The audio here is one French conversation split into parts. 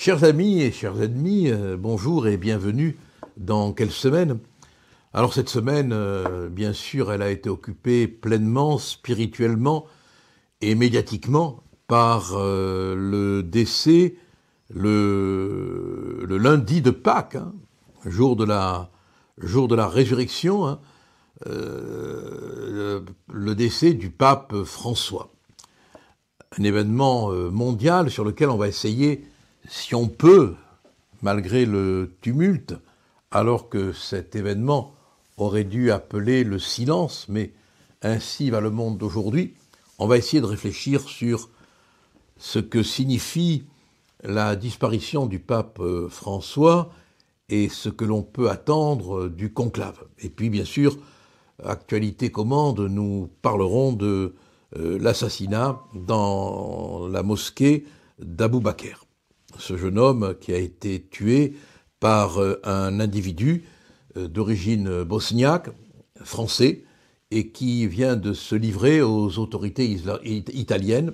Chers amis et chers ennemis, bonjour et bienvenue dans Quelle semaine. Alors cette semaine, bien sûr, elle a été occupée pleinement, spirituellement et médiatiquement par le décès le lundi de Pâques, jour de la résurrection, le décès du pape François. Un événement mondial sur lequel on va essayer, si on peut, malgré le tumulte, alors que cet événement aurait dû appeler le silence, mais ainsi va le monde d'aujourd'hui, on va essayer de réfléchir sur ce que signifie la disparition du pape François et ce que l'on peut attendre du conclave. Et puis, bien sûr, actualité commande, nous parlerons de l'assassinat dans la mosquée d'Abou Bakr. Ce jeune homme qui a été tué par un individu d'origine bosniaque, français, et qui vient de se livrer aux autorités italiennes.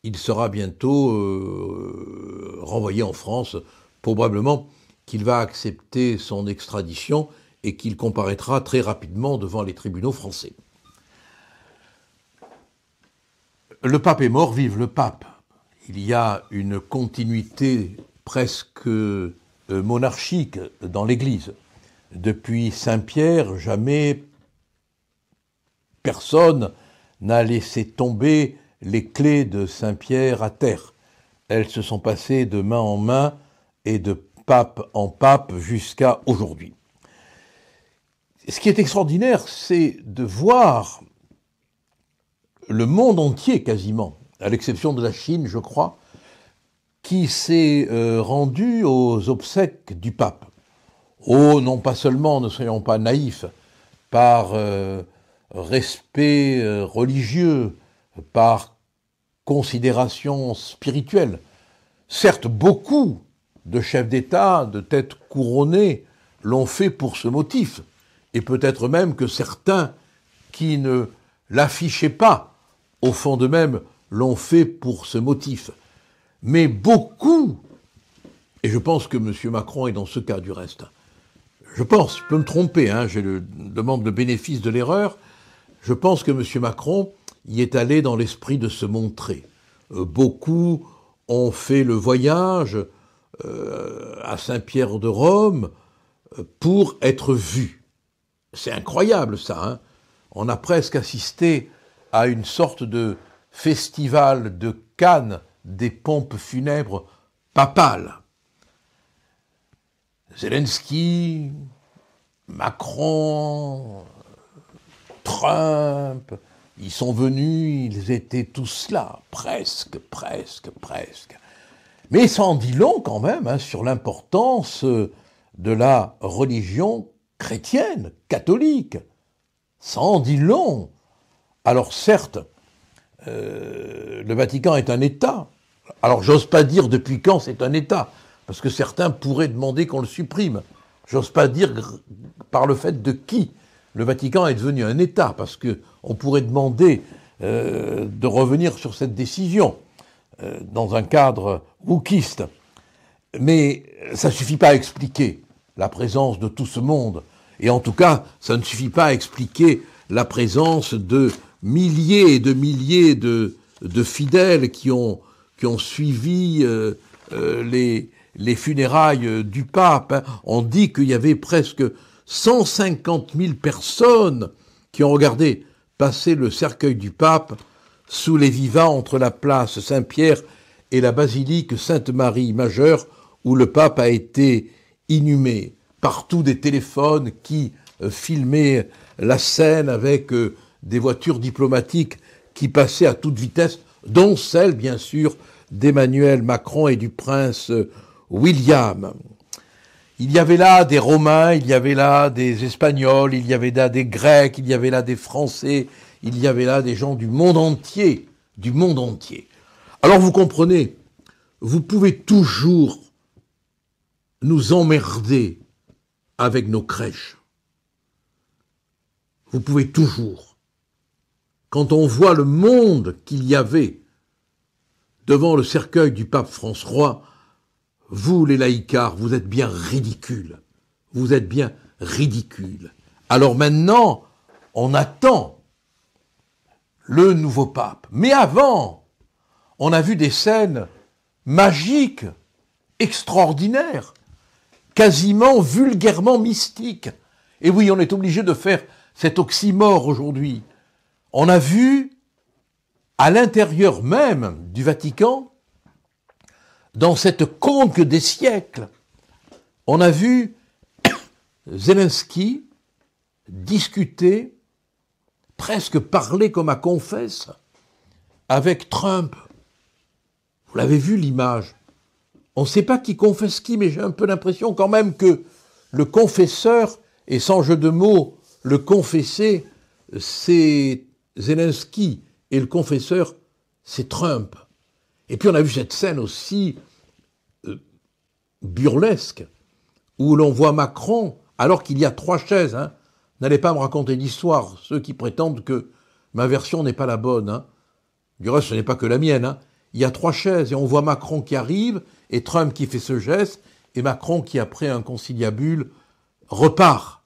Il sera bientôt renvoyé en France, probablement qu'il va accepter son extradition et qu'il comparaîtra très rapidement devant les tribunaux français. Le pape est mort, vive le pape. Il y a une continuité presque monarchique dans l'Église. Depuis Saint-Pierre, jamais personne n'a laissé tomber les clés de Saint-Pierre à terre. Elles se sont passées de main en main et de pape en pape jusqu'à aujourd'hui. Ce qui est extraordinaire, c'est de voir le monde entier quasiment, à l'exception de la Chine, je crois, qui s'est rendu aux obsèques du pape. Oh, non pas seulement, ne soyons pas naïfs, par respect religieux, par considération spirituelle. Certes, beaucoup de chefs d'État, de têtes couronnées, l'ont fait pour ce motif, et peut-être même que certains qui ne l'affichaient pas, au fond d'eux-mêmes, l'ont fait pour ce motif. Mais beaucoup, et je pense que M. Macron est dans ce cas du reste, je pense, je peux me tromper, je demande le bénéfice de l'erreur, je pense que M. Macron y est allé dans l'esprit de se montrer. Beaucoup ont fait le voyage à Saint-Pierre de Rome pour être vus. C'est incroyable ça, On a presque assisté à une sorte de festival de Cannes des pompes funèbres papales. Zelensky, Macron, Trump, ils sont venus, ils étaient tous là, presque. Mais ça en dit long quand même sur l'importance de la religion chrétienne, catholique. Ça en dit long. Alors certes, le Vatican est un État. Alors j'ose pas dire depuis quand c'est un État, parce que certains pourraient demander qu'on le supprime. J'ose pas dire par le fait de qui le Vatican est devenu un État, parce qu'on pourrait demander de revenir sur cette décision dans un cadre wokiste. Mais ça ne suffit pas à expliquer la présence de tout ce monde. Et en tout cas, ça ne suffit pas à expliquer la présence de milliers et de milliers de fidèles qui ont suivi les funérailles du pape. On dit qu'il y avait presque 150 000 personnes qui ont regardé passer le cercueil du pape sous les vivats entre la place Saint-Pierre et la basilique Sainte-Marie Majeure où le pape a été inhumé. Partout des téléphones qui filmaient la scène avec des voitures diplomatiques qui passaient à toute vitesse, dont celle, bien sûr, d'Emmanuel Macron et du prince William. Il y avait là des Romains, il y avait là des Espagnols, il y avait là des Grecs, il y avait là des Français, il y avait là des gens du monde entier, Alors vous comprenez, vous pouvez toujours nous emmerder avec nos crèches. Vous pouvez toujours. Quand on voit le monde qu'il y avait devant le cercueil du pape François, vous les laïcards, vous êtes bien ridicules. Vous êtes bien ridicules. Alors maintenant, on attend le nouveau pape. Mais avant, on a vu des scènes magiques, extraordinaires, quasiment vulgairement mystiques. Et oui, on est obligé de faire cet oxymore aujourd'hui. On a vu, à l'intérieur même du Vatican, dans cette conque des siècles, on a vu Zelensky discuter, presque parler comme à confesse, avec Trump. Vous l'avez vu l'image. On ne sait pas qui confesse qui, mais j'ai un peu l'impression quand même que le confesseur, et sans jeu de mots, le confessé, c'est Zelensky, et le confesseur, c'est Trump. Et puis on a vu cette scène aussi burlesque, où l'on voit Macron, alors qu'il y a 3 chaises, hein. N'allez pas me raconter l'histoire, ceux qui prétendent que ma version n'est pas la bonne. Hein. Du reste, ce n'est pas que la mienne. Hein. Il y a 3 chaises, et on voit Macron qui arrive, et Trump qui fait ce geste, et Macron qui, après un conciliabule, repart.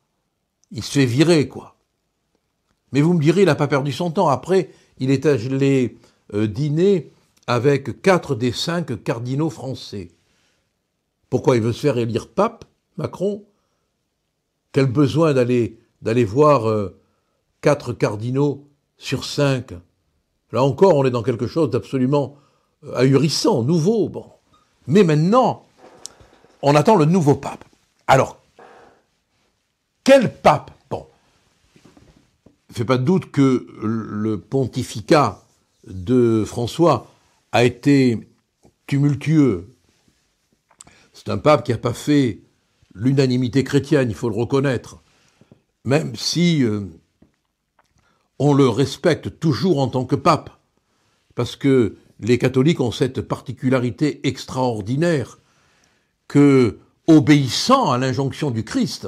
Il se fait virer, quoi. Mais vous me direz, il n'a pas perdu son temps. Après, il est allé dîner avec 4 des 5 cardinaux français. Pourquoi il veut se faire élire pape, Macron? Quel besoin d'aller voir 4 cardinaux sur 5? Là encore, on est dans quelque chose d'absolument ahurissant, nouveau. Bon. Mais maintenant, on attend le nouveau pape. Alors, quel pape? Bon, il ne fait pas de doute que le pontificat de François a été tumultueux. C'est un pape qui n'a pas fait l'unanimité chrétienne, il faut le reconnaître. Même si on le respecte toujours en tant que pape, parce que les catholiques ont cette particularité extraordinaire que, obéissant à l'injonction du Christ,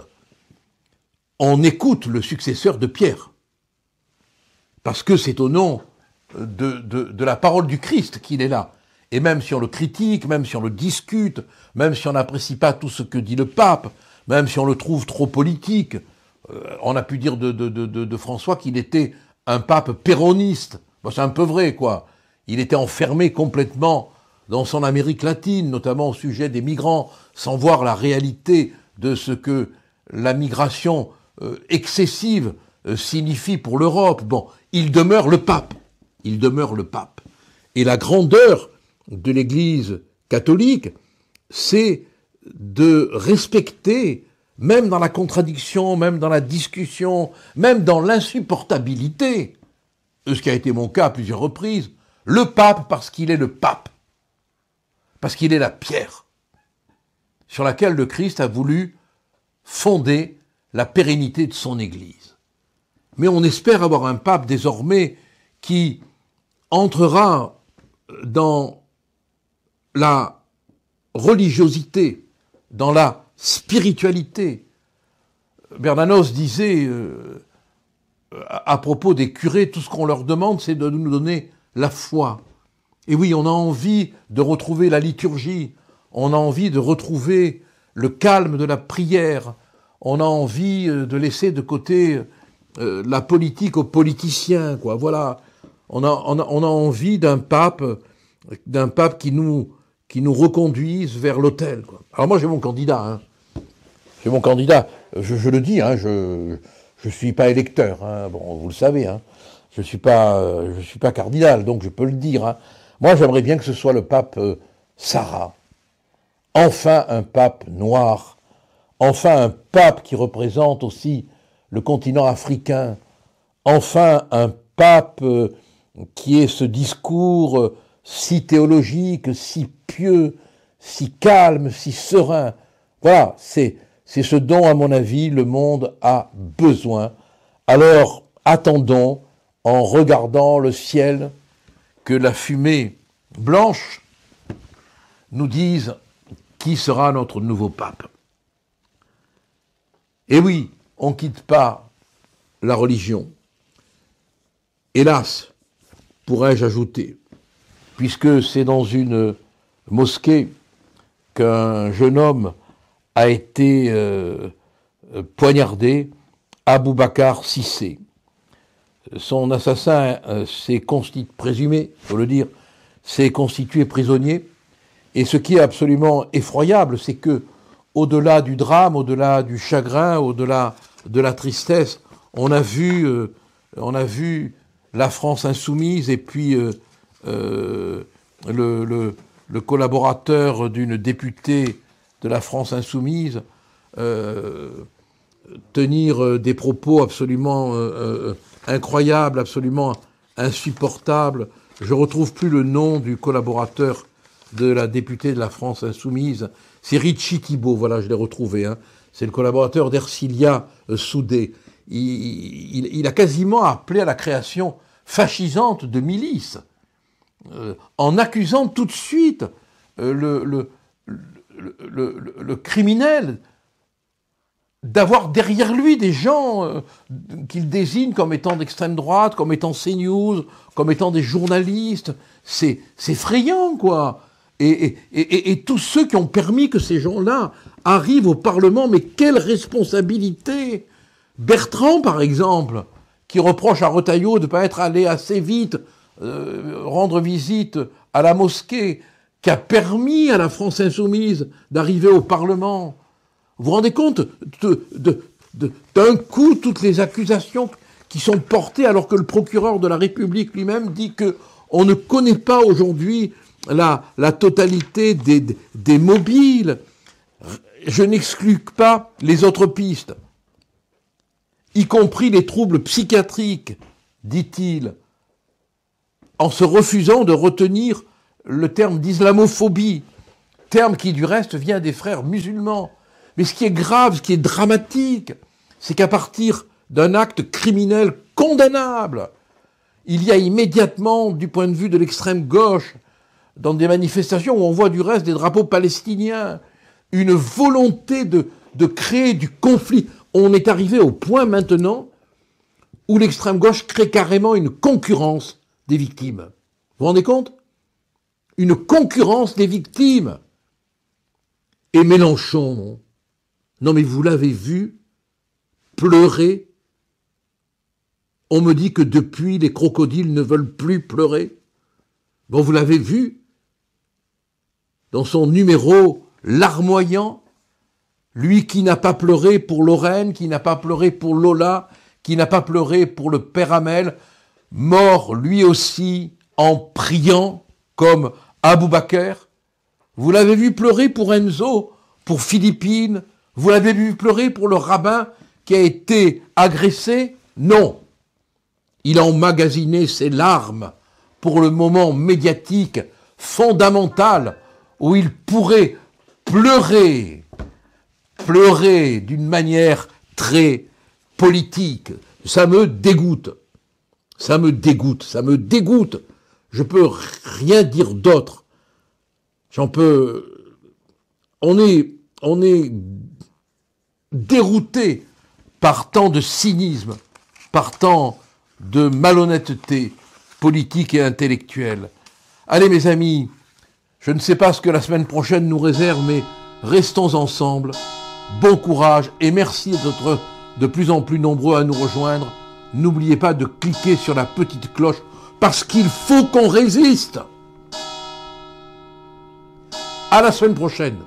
on écoute le successeur de Pierre, parce que c'est au nom de la parole du Christ qu'il est là. Et même si on le critique, même si on le discute, même si on n'apprécie pas tout ce que dit le pape, même si on le trouve trop politique, on a pu dire de François qu'il était un pape péroniste. Bon, c'est un peu vrai, quoi. Il était enfermé complètement dans son Amérique latine, notamment au sujet des migrants, sans voir la réalité de ce que la migration excessive signifie pour l'Europe. Bon, il demeure le pape. Il demeure le pape. Et la grandeur de l'Église catholique, c'est de respecter, même dans la contradiction, même dans la discussion, même dans l'insupportabilité, ce qui a été mon cas à plusieurs reprises, le pape parce qu'il est le pape, parce qu'il est la pierre sur laquelle le Christ a voulu fonder la pérennité de son Église. Mais on espère avoir un pape désormais qui entrera dans la religiosité, dans la spiritualité. Bernanos disait à propos des curés, tout ce qu'on leur demande, c'est de nous donner la foi. Et oui, on a envie de retrouver la liturgie, on a envie de retrouver le calme de la prière, on a envie de laisser de côté la politique aux politiciens, quoi. Voilà, on a envie d'un pape qui nous reconduise vers l'autel, quoi. Alors moi j'ai mon candidat, hein. J'ai mon candidat, je le dis, hein, je suis pas électeur, hein, bon, vous le savez, hein. Je suis pas cardinal, donc je peux le dire, hein. Moi j'aimerais bien que ce soit le pape Sarah. Enfin un pape noir, enfin un pape qui représente aussi le continent africain, enfin un pape qui ait ce discours si théologique, si pieux, si calme, si serein. Voilà, c'est ce dont, à mon avis, le monde a besoin. Alors, attendons, en regardant le ciel, que la fumée blanche nous dise qui sera notre nouveau pape. Et oui, on ne quitte pas la religion. Hélas, pourrais-je ajouter, puisque c'est dans une mosquée qu'un jeune homme a été poignardé, Aboubacar Cissé. Son assassin s'est constitué, présumé, faut le dire, s'est constitué prisonnier. Et ce qui est absolument effroyable, c'est que, au-delà du drame, au-delà du chagrin, au-delà de la tristesse, on a vu la France insoumise et puis le collaborateur d'une députée de la France insoumise tenir des propos absolument incroyables, absolument insupportables. Je ne retrouve plus le nom du collaborateur de la députée de la France insoumise. C'est Richie Thibault, voilà, je l'ai retrouvé. Hein. C'est le collaborateur d'Ercilia Soudé. Il a quasiment appelé à la création fascisante de milices, en accusant tout de suite le criminel d'avoir derrière lui des gens qu'il désigne comme étant d'extrême droite, comme étant CNews, comme étant des journalistes. C'est effrayant, quoi. Et tous ceux qui ont permis que ces gens-là arrivent au Parlement, mais quelle responsabilité! Bertrand, par exemple, qui reproche à Retailleau de ne pas être allé assez vite rendre visite à la mosquée, qui a permis à la France insoumise d'arriver au Parlement. Vous vous rendez compte d'un coup toutes les accusations qui sont portées alors que le procureur de la République lui-même dit que on ne connaît pas aujourd'hui la totalité des mobiles. Je n'exclus pas les autres pistes, y compris les troubles psychiatriques, dit-il, en se refusant de retenir le terme d'islamophobie, terme qui du reste vient des frères musulmans. Mais ce qui est grave, ce qui est dramatique, c'est qu'à partir d'un acte criminel condamnable, il y a immédiatement, du point de vue de l'extrême gauche, dans des manifestations où on voit du reste des drapeaux palestiniens, une volonté de créer du conflit. On est arrivé au point maintenant où l'extrême gauche crée carrément une concurrence des victimes. Vous vous rendez compte? Une concurrence des victimes. Et Mélenchon, non mais vous l'avez vu pleurer. On me dit que depuis, les crocodiles ne veulent plus pleurer. Bon, vous l'avez vu dans son numéro larmoyant, lui qui n'a pas pleuré pour Lorraine, qui n'a pas pleuré pour Lola, qui n'a pas pleuré pour le père Hamel, mort lui aussi en priant comme Aboubacar. Vous l'avez vu pleurer pour Enzo, pour Philippine. Vous l'avez vu pleurer pour le rabbin qui a été agressé? Non. Il a emmagasiné ses larmes pour le moment médiatique fondamental où il pourrait pleurer d'une manière très politique. Ça me dégoûte. Ça me dégoûte. Ça me dégoûte. Je peux rien dire d'autre. On est dérouté par tant de cynisme, par tant de malhonnêteté politique et intellectuelle. Allez mes amis, je ne sais pas ce que la semaine prochaine nous réserve, mais restons ensemble. Bon courage et merci d'être de plus en plus nombreux à nous rejoindre. N'oubliez pas de cliquer sur la petite cloche parce qu'il faut qu'on résiste. À la semaine prochaine.